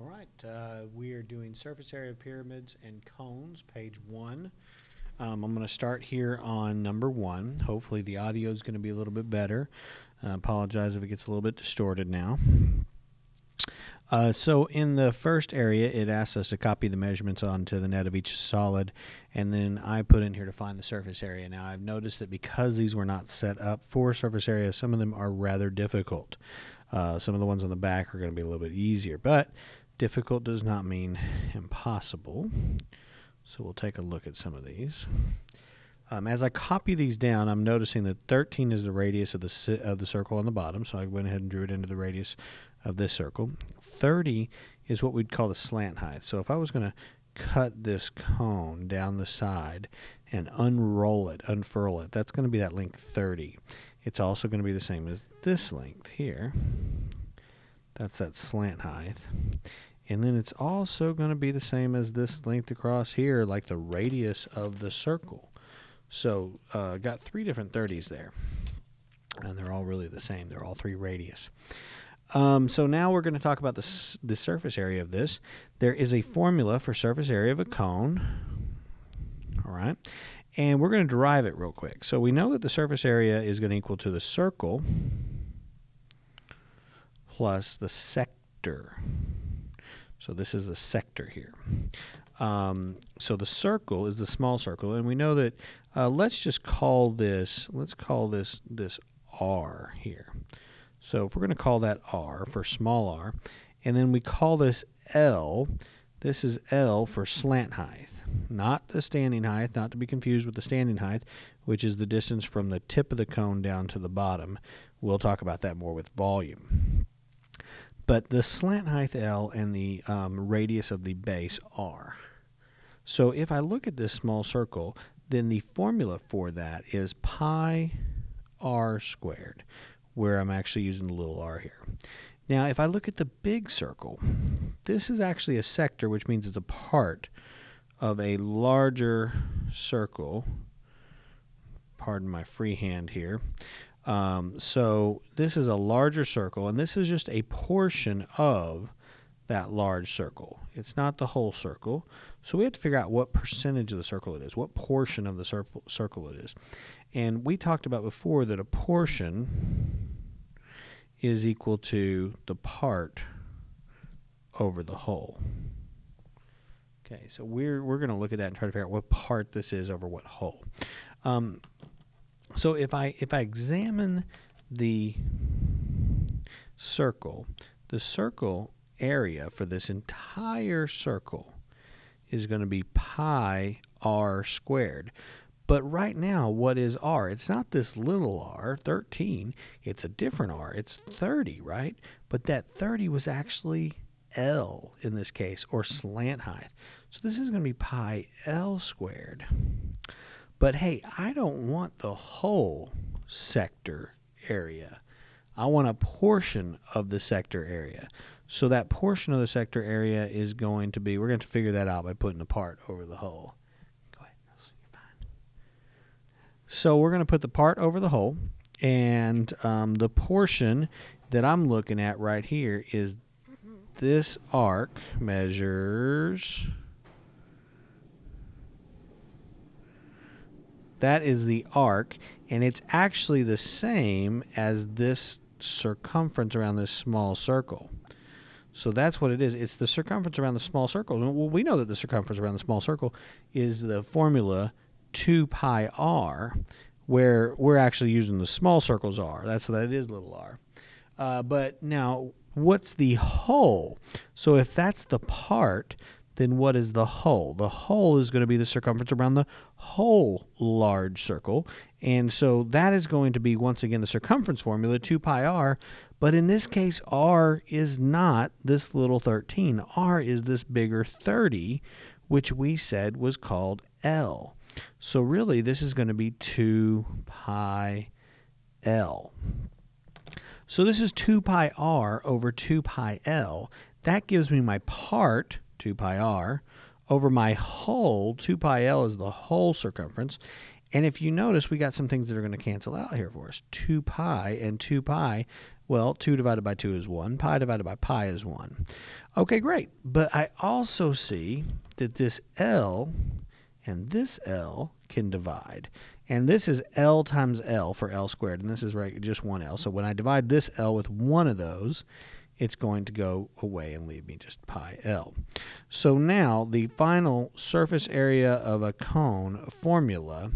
All right, we are doing surface area of pyramids and cones, page 1. I'm going to start here on number 1. Hopefully the audio is going to be a little bit better. Apologize if it gets a little bit distorted now. So in the first area, it asks us to copy the measurements onto the net of each solid, and then I put in here to find the surface area. Now I've noticed that because these were not set up for surface area, some of them are rather difficult. Some of the ones on the back are going to be a little bit easier, but difficult does not mean impossible. So we'll take a look at some of these. As I copy these down, I'm noticing that 13 is the radius of the circle on the bottom, so I went ahead and drew it into the radius of this circle. 30 is what we'd call the slant height. So if I was going to cut this cone down the side and unfurl it, that's going to be that length 30. It's also going to be the same as this length here. That's that slant height. And then it's also going to be the same as this length across here, like the radius of the circle. So got 3 different 30s there. And they're all really the same. They're all 3 radius. So now we're going to talk about the surface area of this. There is a formula for surface area of a cone. All right. And we're going to derive it real quick. So we know that the surface area is going to equal to the circle plus the sector. So this is the sector here. So the circle is the small circle, and we know that let's call this R here. So if we're going to call that R for small r, and then we call this L, this is L for slant height, not the standing height, not to be confused with the standing height, which is the distance from the tip of the cone down to the bottom. We'll talk about that more with volume. But the slant height L and the radius of the base R. So if I look at this small circle, then the formula for that is pi r squared, where I'm actually using the little r here. Now if I look at the big circle, this is actually a sector, which means it's a part of a larger circle. Pardon my freehand here. So this is a larger circle, and this is just a portion of that large circle. It's not the whole circle. So we have to figure out what percentage of the circle it is, what portion of the circle it is. And we talked about before that a portion is equal to the part over the whole. Okay, so we're going to look at that and try to figure out what part this is over what whole. So if I examine the circle area for this entire circle is going to be pi r squared. But right now, what is r? It's not this little r, 13. It's a different r. It's 30, right? But that 30 was actually L in this case, or slant height. So this is going to be pi L squared. But hey, I don't want the whole sector area. I want a portion of the sector area. So that portion of the sector area is going to be, we're going to figure that out by putting the part over the whole. Go ahead. So we're going to put the part over the whole, and the portion that I'm looking at right here is this arc measures, that is the arc, and it's actually the same as this circumference around this small circle. So that's what it is. It's the circumference around the small circle. Well, we know that the circumference around the small circle is the formula 2 pi r, where we're actually using the small circle's r. That's what that is, little r. But now, what's the whole? So if that's the part, then what is the whole? The whole is going to be the circumference around the whole large circle. And so that is going to be, once again, the circumference formula, 2 pi r. But in this case, r is not this little 13. R is this bigger 30, which we said was called L. So really, this is going to be 2 pi L. So this is 2 pi r over 2 pi L. That gives me my part, 2 pi r, over my whole. 2 pi L is the whole circumference. And if you notice, we got some things that are going to cancel out here for us. 2 pi and 2 pi Well, 2 divided by 2 is 1. Pi divided by pi is 1. Okay, great. But I also see that this L and this L can divide. And this is L times L for L squared, and this is just one L. So when I divide this L with one of those, it's going to go away and leave me just pi L. So now the final surface area of a cone formula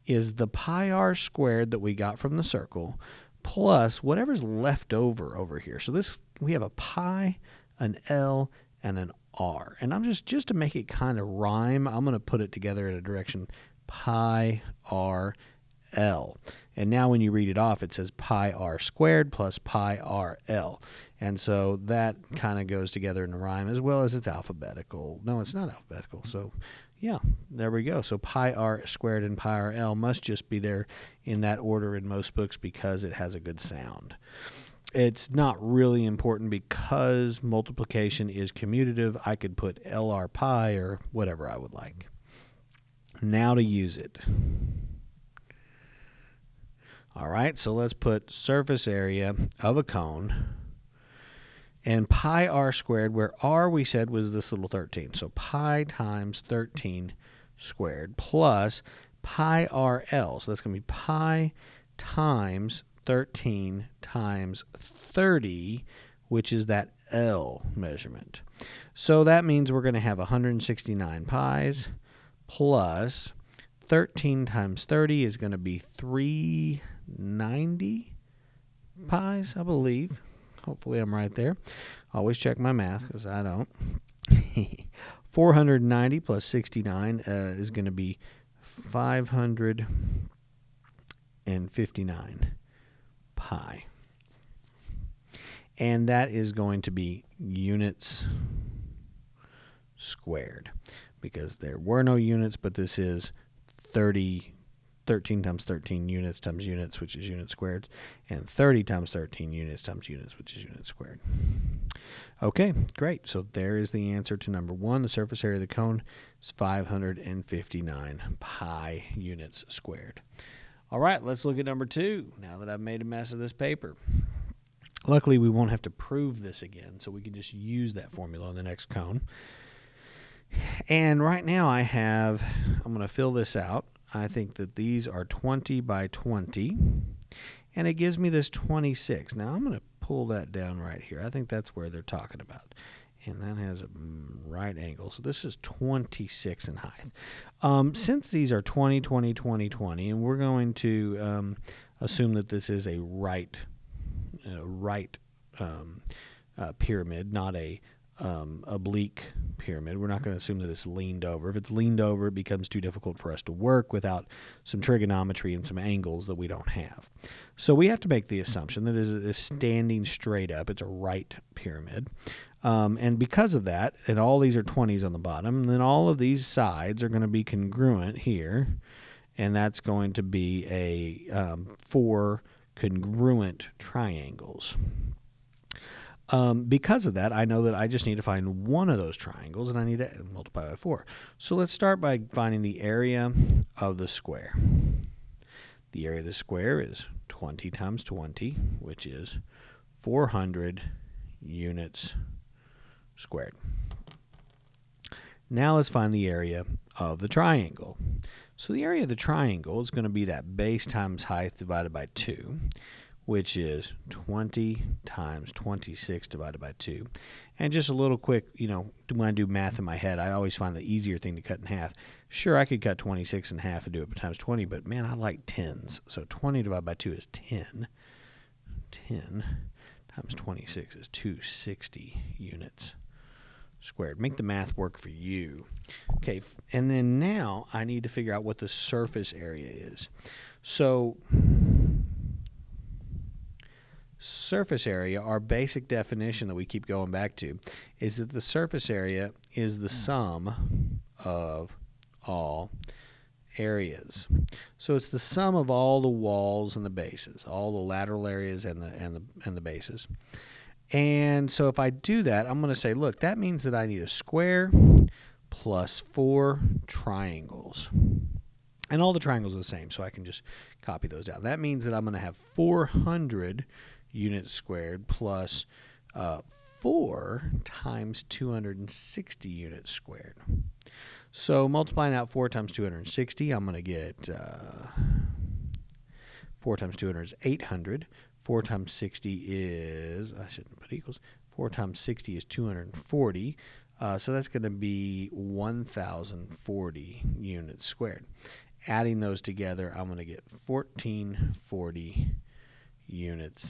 is the pi r squared that we got from the circle plus whatever's left over here. So we have a pi, an L, and an r. And I'm just to make it kind of rhyme, I'm going to put it together in a direction pi r L. And now when you read it off, it says pi r squared plus pi r L. And so that kind of goes together in a rhyme, as well as it's alphabetical. No, it's not alphabetical. So yeah, there we go. So pi r squared and pi r L must just be there in that order in most books because it has a good sound. It's not really important because multiplication is commutative. I could put LR pi or whatever I would like. Now to use it. All right, so let's put surface area of a cone and pi r squared, where r we said was this little 13. So pi times 13 squared plus pi r L. So that's going to be pi times 13 times 30, which is that L measurement. So that means we're going to have 169 pi's plus 13 times 30 is going to be 390 pi's, I believe. Hopefully I'm right there. Always check my math because I don't. 490 plus 69 is going to be 559 pi. And that is going to be units squared, because there were no units, but this is 13 times 13 units times units, which is units squared, and 30 times 13 units times units, which is units squared. Okay, great. So there is the answer to number 1. The surface area of the cone is 559 pi units squared. All right, let's look at number 2, now that I've made a mess of this paper. Luckily, we won't have to prove this again, so we can just use that formula on the next cone. And right now I'm going to fill this out. I think that these are 20 by 20, and it gives me this 26. Now I'm going to pull that down right here. I think that's where they're talking about. And that has a right angle. So this is 26 in height. Since these are 20, 20, 20, 20, and we're going to assume that this is a right pyramid, not a oblique pyramid. We're not going to assume that it's leaned over. If it's leaned over, it becomes too difficult for us to work without some trigonometry and some angles that we don't have. So we have to make the assumption that it is standing straight up. It's a right pyramid. And because of that, and all these are 20s on the bottom, then all of these sides are going to be congruent here, and that's going to be a 4 congruent triangles. Because of that, I know that I just need to find one of those triangles, and I need to multiply by 4. So let's start by finding the area of the square. The area of the square is 20 times 20, which is 400 units squared. Now let's find the area of the triangle. So the area of the triangle is going to be that base times height divided by 2, which is 20 times 26 divided by 2. And just a little quick, when I do math in my head, I always find the easier thing to cut in half. Sure, I could cut 26 in half and do it times 20, but man, I like tens. So 20 divided by 2 is 10. 10 times 26 is 260 units squared. Make the math work for you. Okay, and then now I need to figure out what the surface area is. So surface area, our basic definition that we keep going back to, is that the surface area is the sum of all areas. So it's the sum of all the walls and the bases, all the lateral areas and the bases. And so if I do that, I'm going to say, look, that means that I need a square plus 4 triangles. And all the triangles are the same, so I can just copy those down. That means that I'm going to have 400 units squared plus 4 times 260 units squared. So multiplying out 4 times 260, I'm going to get 4 times 200 is 800. 4 times 60 is, I shouldn't put equals, 4 times 60 is 240. So that's going to be 1,040 units squared. Adding those together, I'm going to get 1,440 units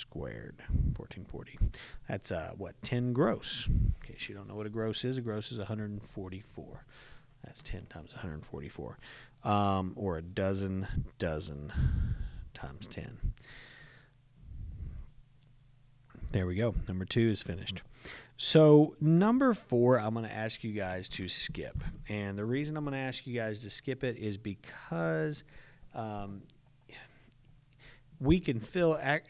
squared. 1,440. That's, 10 gross. In case you don't know what a gross is 144. That's 10 times 144. Or a dozen times 10. There we go. Number 2 is finished. So number 4, I'm going to ask you guys to skip. And the reason I'm going to ask you guys to skip it is because we can go ahead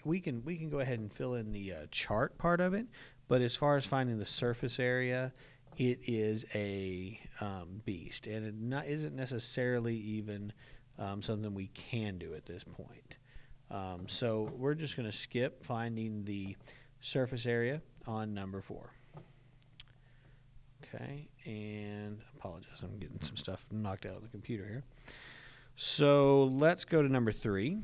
and fill in the chart part of it, but as far as finding the surface area, it is a beast, and it isn't necessarily even something we can do at this point. So we're just going to skip finding the surface area on number 4. Okay, and apologize, I'm getting some stuff knocked out of the computer here. So let's go to number 3.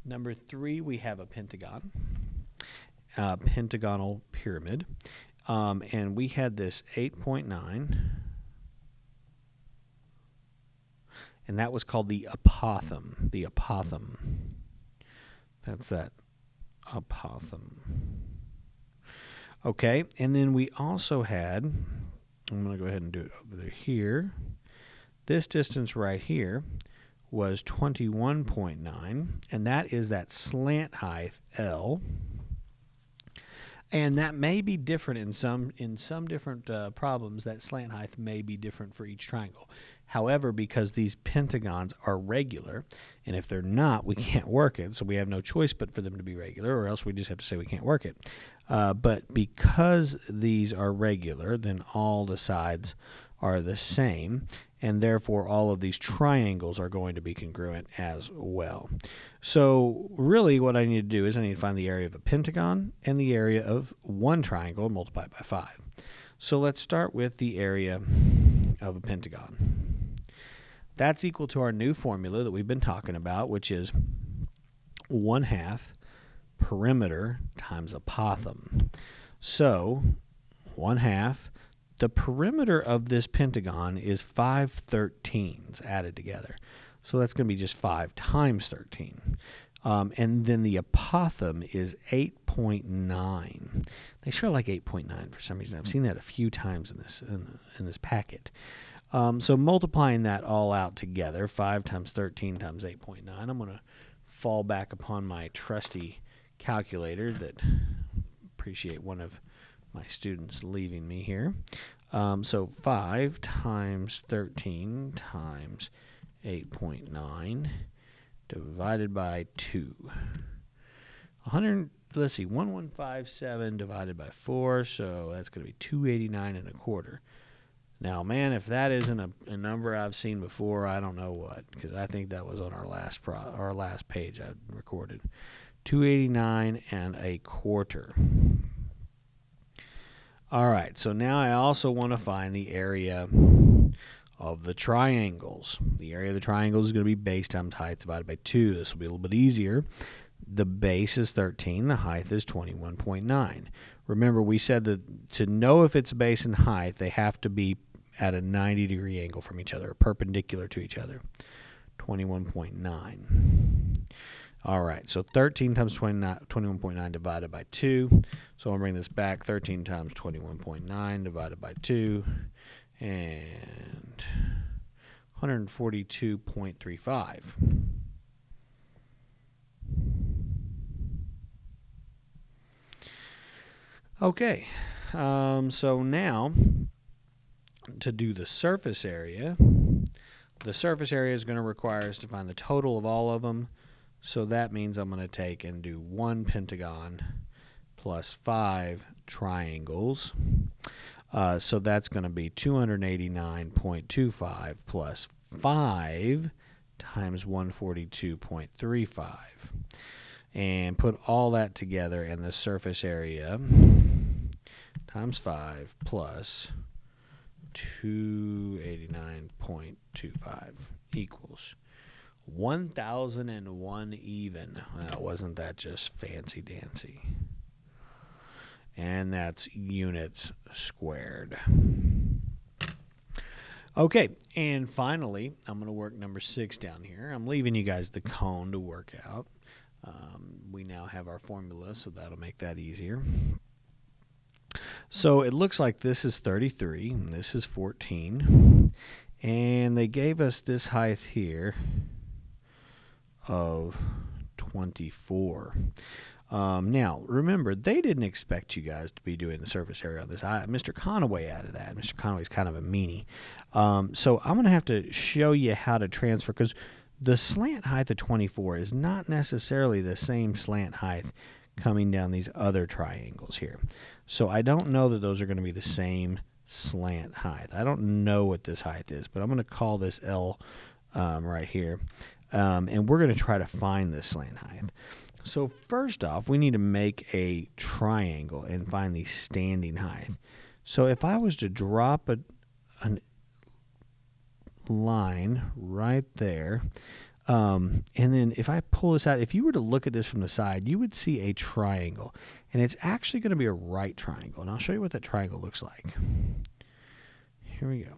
Number 3, we have a pentagon, pentagonal pyramid, and we had this 8.9, and that was called the apothem. The apothem. That's that apothem. Okay, and then we also had, I'm going to go ahead and do it over here. This distance right here was 21.9, and that is that slant height L. And that may be different in some different problems. That slant height may be different for each triangle. However, because these pentagons are regular, and if they're not, we can't work it. So we have no choice but for them to be regular, or else we just have to say we can't work it. But because these are regular, then all the sides are the same, and therefore all of these triangles are going to be congruent as well. So really what I need to do is I need to find the area of a pentagon and the area of one triangle and multiply it by 5. So let's start with the area of a pentagon. That's equal to our new formula that we've been talking about, which is 1/2 perimeter times apothem. So 1/2, the perimeter of this pentagon is 5 13s added together. So that's going to be just 5 times 13. And then the apothem is 8.9. They sure like 8.9 for some reason. I've seen that a few times in this packet. So multiplying that all out together, 5 times 13 times 8.9, I'm going to fall back upon my trusty calculator that appreciate one of my students leaving me here. So 5 times 13 times 8.9 divided by 2. 1157 divided by 4, so that's going to be 289 1/4. Now, man, if that isn't a number I've seen before, I don't know what, because I think that was on our last page I recorded. 289 1/4. All right, so now I also want to find the area of the triangles. The area of the triangles is going to be base times height divided by 2. This will be a little bit easier. The base is 13. The height is 21.9. Remember, we said that to know if it's base and height, they have to be at a 90-degree angle from each other, perpendicular to each other. 21.9. All right, so 13 times 21.9 divided by 2. So I'll bring this back. 13 times 21.9 divided by 2. And 142.35. Okay, so now to do the surface area is going to require us to find the total of all of them. So that means I'm going to take and do 1 pentagon plus 5 triangles. So that's going to be 289.25 plus 5 times 142.35. And put all that together, and the surface area times 5 plus 289.25 equals 1001 even. Well, wasn't that just fancy dancy? And that's units squared. Okay, and finally, I'm going to work number 6 down here. I'm leaving you guys the cone to work out. We now have our formula, so that'll make that easier. So it looks like this is 33, and this is 14. And they gave us this height here of 24. Now, remember, they didn't expect you guys to be doing the surface area on this. Mr. Conaway added that. Mr. Conaway's kind of a meanie. So I'm going to have to show you how to transfer, because the slant height of 24 is not necessarily the same slant height coming down these other triangles here. So I don't know that those are going to be the same slant height. I don't know what this height is, but I'm going to call this L right here. And we're going to try to find this slant height. So first off, we need to make a triangle and find the standing height. So if I was to drop a line right there, and then if I pull this out, if you were to look at this from the side, you would see a triangle. And it's actually going to be a right triangle. And I'll show you what that triangle looks like. Here we go.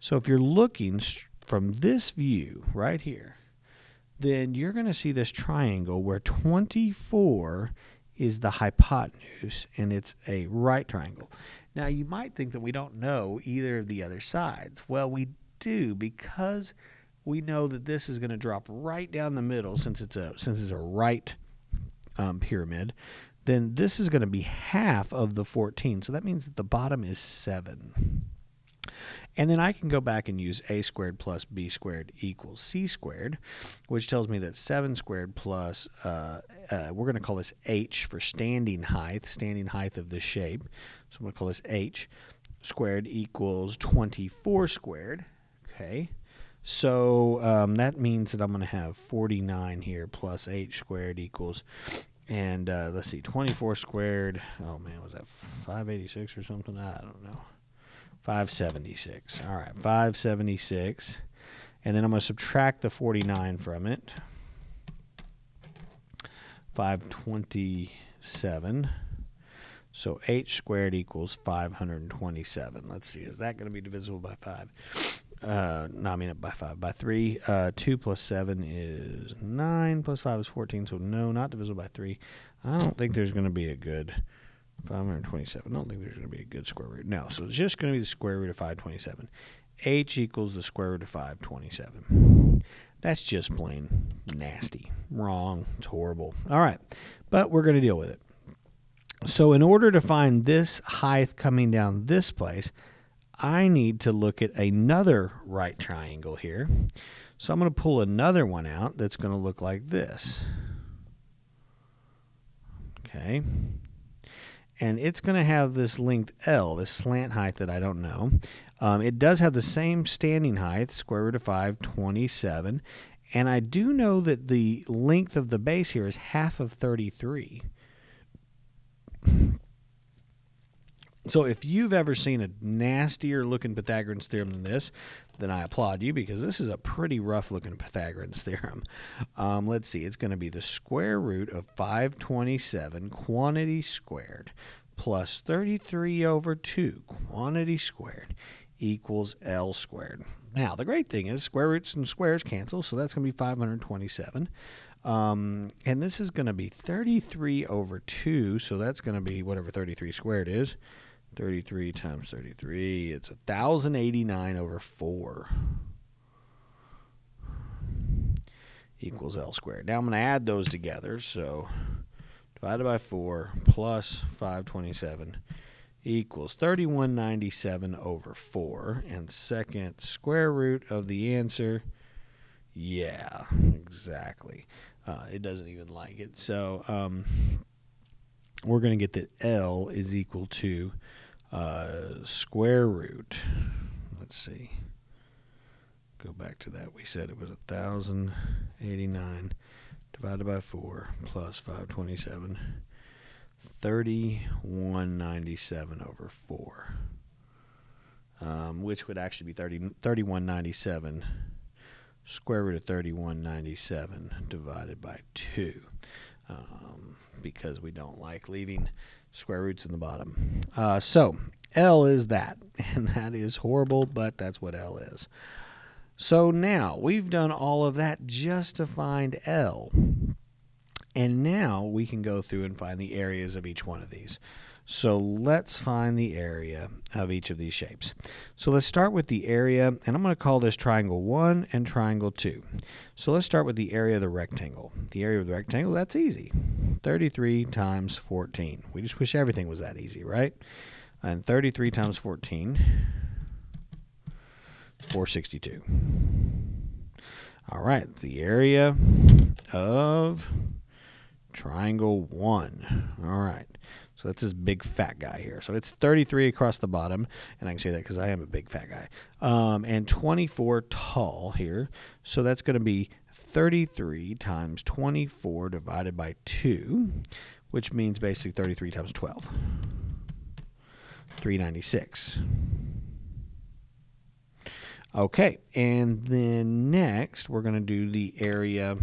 So if you're looking from this view right here, then you're going to see this triangle where 24 is the hypotenuse, and it's a right triangle. Now, you might think that we don't know either of the other sides. Well, we do, because we know that this is going to drop right down the middle, since it's a right pyramid. Then this is going to be half of the 14, so that means that the bottom is 7. And then I can go back and use a squared plus b squared equals c squared, which tells me that 7 squared plus, we're going to call this h for standing height of the shape. So I'm going to call this h squared equals 24 squared. Okay. So that means that I'm going to have 49 here plus h squared equals, and let's see, 24 squared, oh man, was that 586 or something? I don't know. 576. All right, 576. And then I'm going to subtract the 49 from it. 527. So h squared equals 527. Let's see, is that going to be divisible by 5? No, I mean by 5. By 3. 2 plus 7 is 9, plus 5 is 14, so no, not divisible by 3. I don't think there's going to be a good 527. I don't think there's going to be a good square root. No, so it's just going to be the square root of 527. H equals the square root of 527. That's just plain nasty. Wrong. It's horrible. All right, but we're going to deal with it. So in order to find this height coming down this place, I need to look at another right triangle here. So I'm going to pull another one out that's going to look like this. Okay. And it's going to have this length L, this slant height that I don't know. It does have the same standing height, square root of 527. And I do know that the length of the base here is half of 33. So if you've ever seen a nastier looking Pythagorean theorem than this, then I applaud you, because this is a pretty rough looking Pythagorean theorem. Let's see, it's going to be the square root of 527 quantity squared plus 33 over 2 quantity squared equals L squared. Now, the great thing is square roots and squares cancel, so that's going to be 527. And this is going to be 33 over 2, so that's going to be whatever 33 squared is. 33 times 33, it's 1,089 over 4 equals L squared. Now I'm going to add those together, so divided by 4 plus 527 equals 3197 over 4, and second square root of the answer, yeah, exactly. It doesn't even like it. So we're going to get that L is equal to square root. Let's see. go back to that. We said it was 1,089 divided by 4 plus 527. 3197 over 4, which would actually be 3197 square root of 3197 divided by 2, because we don't like leaving square roots in the bottom. So L is that, and that is horrible, but that's what L is. So now we've done all of that just to find L. And now we can go through and find the areas of each one of these. So let's find the area of each of these shapes. So let's start with the area, and I'm going to call this triangle 1 and triangle 2. So let's start with the area of the rectangle. The area of the rectangle, that's easy. 33 times 14. We just wish everything was that easy, right? And 33 times 14, 462. All right, the area of triangle 1. All right. So that's this big fat guy here. So it's 33 across the bottom, and I can say that because I am a big fat guy. And 24 tall here. So that's going to be 33 times 24 divided by 2, which means basically 33 times 12. 396. Okay, and then next we're going to do the area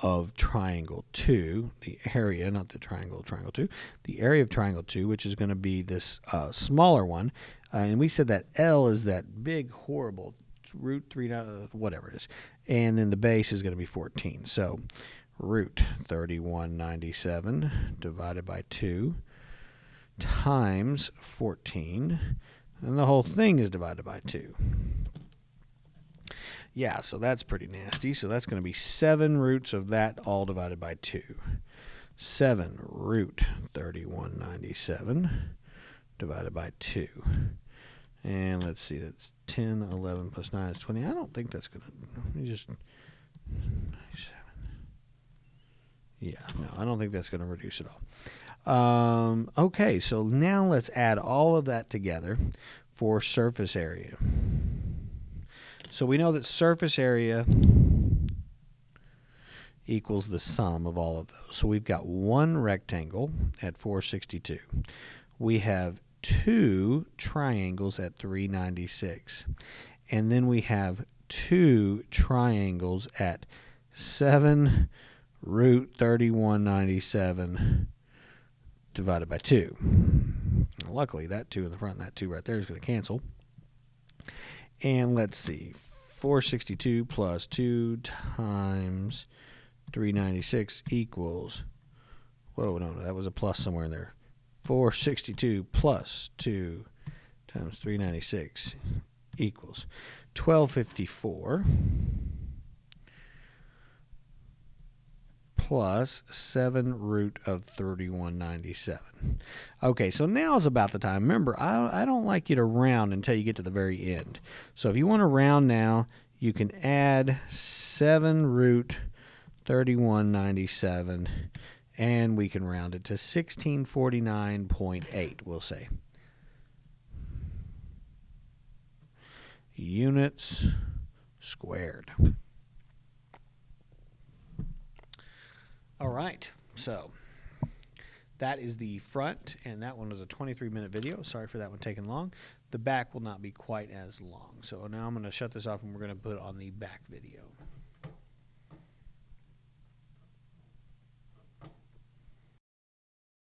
of triangle 2, the area, not the triangle, triangle 2, the area of triangle 2, which is going to be this smaller one, and we said that L is that big, horrible root 3, whatever it is, and then the base is going to be 14. So root 3197 divided by 2 times 14, and the whole thing is divided by 2. Yeah, so that's pretty nasty. So that's going to be 7 roots of that, all divided by 2. 7 root 3197 divided by 2. And let's see, that's 10, 11 plus 9 is 20. I don't think that's going to... Let me just... 97. Yeah, no, I don't think that's going to reduce at all. Okay, so now let's add all of that together for surface area. So we know that surface area equals the sum of all of those. So we've got one rectangle at 462. We have 2 triangles at 396. And then we have 2 triangles at 7 root 3197 divided by 2. Luckily, that 2 in the front and that 2 right there is going to cancel. And let's see, 462 plus 2 times 396 equals, whoa, no, that was a plus somewhere in there. 462 plus 2 times 396 equals 1254 plus 7 root of 3197. Okay, so now is about the time. Remember, I don't like you to round until you get to the very end. So if you want to round now, you can add 7 root 3197, and we can round it to 1649.8, we'll say. Units squared. All right, so that is the front, and that one was a 23-minute video. Sorry for that one taking long. The back will not be quite as long. So now I'm going to shut this off, and we're going to put on the back video.